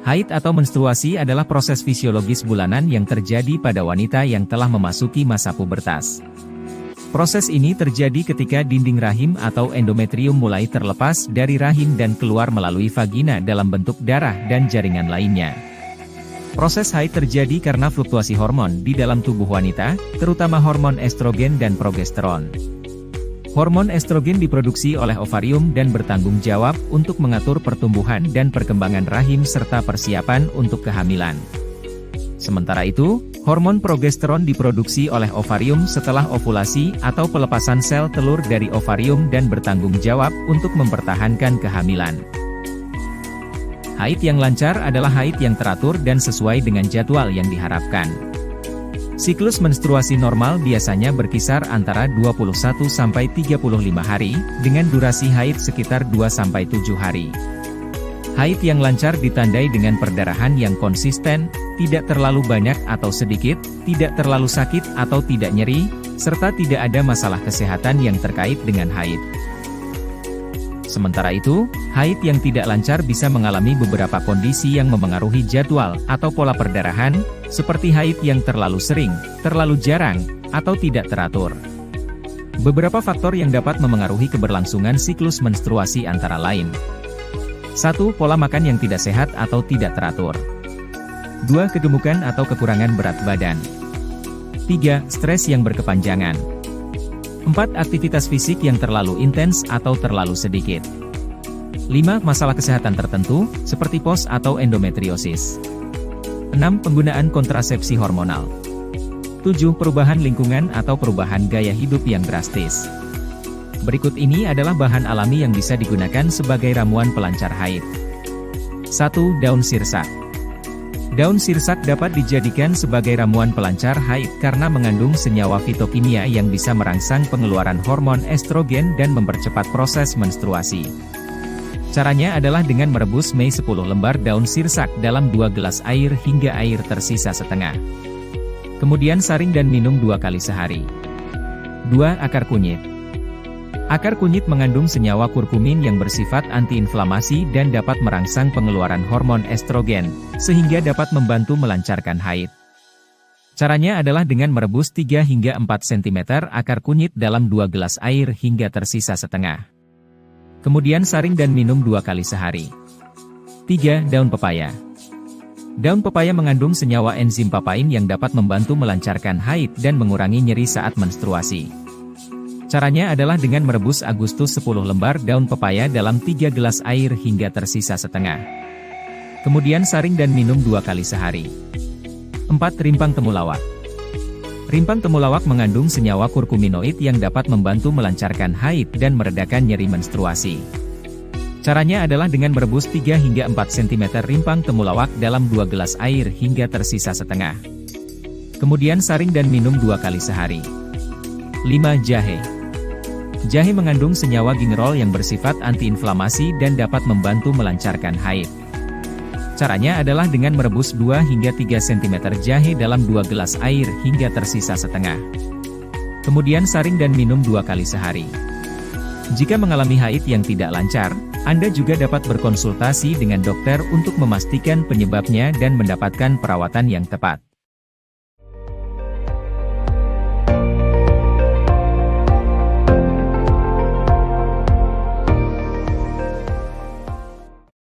Haid atau menstruasi adalah proses fisiologis bulanan yang terjadi pada wanita yang telah memasuki masa pubertas. Proses ini terjadi ketika dinding rahim atau endometrium mulai terlepas dari rahim dan keluar melalui vagina dalam bentuk darah dan jaringan lainnya. Proses haid terjadi karena fluktuasi hormon di dalam tubuh wanita, terutama hormon estrogen dan progesteron. Hormon estrogen diproduksi oleh ovarium dan bertanggung jawab untuk mengatur pertumbuhan dan perkembangan rahim serta persiapan untuk kehamilan. Sementara itu, hormon progesteron diproduksi oleh ovarium setelah ovulasi atau pelepasan sel telur dari ovarium dan bertanggung jawab untuk mempertahankan kehamilan. Haid yang lancar adalah haid yang teratur dan sesuai dengan jadwal yang diharapkan. Siklus menstruasi normal biasanya berkisar antara 21-35 hari, dengan durasi haid sekitar 2-7 hari. Haid yang lancar ditandai dengan perdarahan yang konsisten, tidak terlalu banyak atau sedikit, tidak terlalu sakit atau tidak nyeri, serta tidak ada masalah kesehatan yang terkait dengan haid. Sementara itu, haid yang tidak lancar bisa mengalami beberapa kondisi yang memengaruhi jadwal atau pola perdarahan, seperti haid yang terlalu sering, terlalu jarang, atau tidak teratur. Beberapa faktor yang dapat memengaruhi keberlangsungan siklus menstruasi antara lain. 1. Pola makan yang tidak sehat atau tidak teratur. 2. Kegemukan atau kekurangan berat badan. 3. Stres yang berkepanjangan. 4. Aktivitas fisik yang terlalu intens atau terlalu sedikit. 5. Masalah kesehatan tertentu, seperti POS atau endometriosis. 6. Penggunaan kontrasepsi hormonal. 7. Perubahan lingkungan atau perubahan gaya hidup yang drastis. Berikut ini adalah bahan alami yang bisa digunakan sebagai ramuan pelancar haid. 1. Daun sirsak. Daun sirsak dapat dijadikan sebagai ramuan pelancar haid karena mengandung senyawa fitokimia yang bisa merangsang pengeluaran hormon estrogen dan mempercepat proses menstruasi. Caranya adalah dengan merebus 10 lembar daun sirsak dalam 2 gelas air hingga air tersisa setengah. Kemudian saring dan minum 2 kali sehari. 2. Akar kunyit. Akar kunyit mengandung senyawa kurkumin yang bersifat antiinflamasi dan dapat merangsang pengeluaran hormon estrogen, sehingga dapat membantu melancarkan haid. Caranya adalah dengan merebus 3 hingga 4 cm akar kunyit dalam 2 gelas air hingga tersisa setengah. Kemudian saring dan minum 2 kali sehari. 3. Daun pepaya. Daun pepaya mengandung senyawa enzim papain yang dapat membantu melancarkan haid dan mengurangi nyeri saat menstruasi. Caranya adalah dengan merebus Agustus 10 lembar daun pepaya dalam 3 gelas air hingga tersisa setengah. Kemudian saring dan minum 2 kali sehari. 4. Rimpang temulawak. Rimpang temulawak mengandung senyawa kurkuminoid yang dapat membantu melancarkan haid dan meredakan nyeri menstruasi. Caranya adalah dengan merebus 3 hingga 4 cm rimpang temulawak dalam 2 gelas air hingga tersisa setengah. Kemudian saring dan minum 2 kali sehari. 5. Jahe. Jahe mengandung senyawa gingerol yang bersifat antiinflamasi dan dapat membantu melancarkan haid. Caranya adalah dengan merebus 2 hingga 3 cm jahe dalam 2 gelas air hingga tersisa setengah. Kemudian saring dan minum 2 kali sehari. Jika mengalami haid yang tidak lancar, Anda juga dapat berkonsultasi dengan dokter untuk memastikan penyebabnya dan mendapatkan perawatan yang tepat.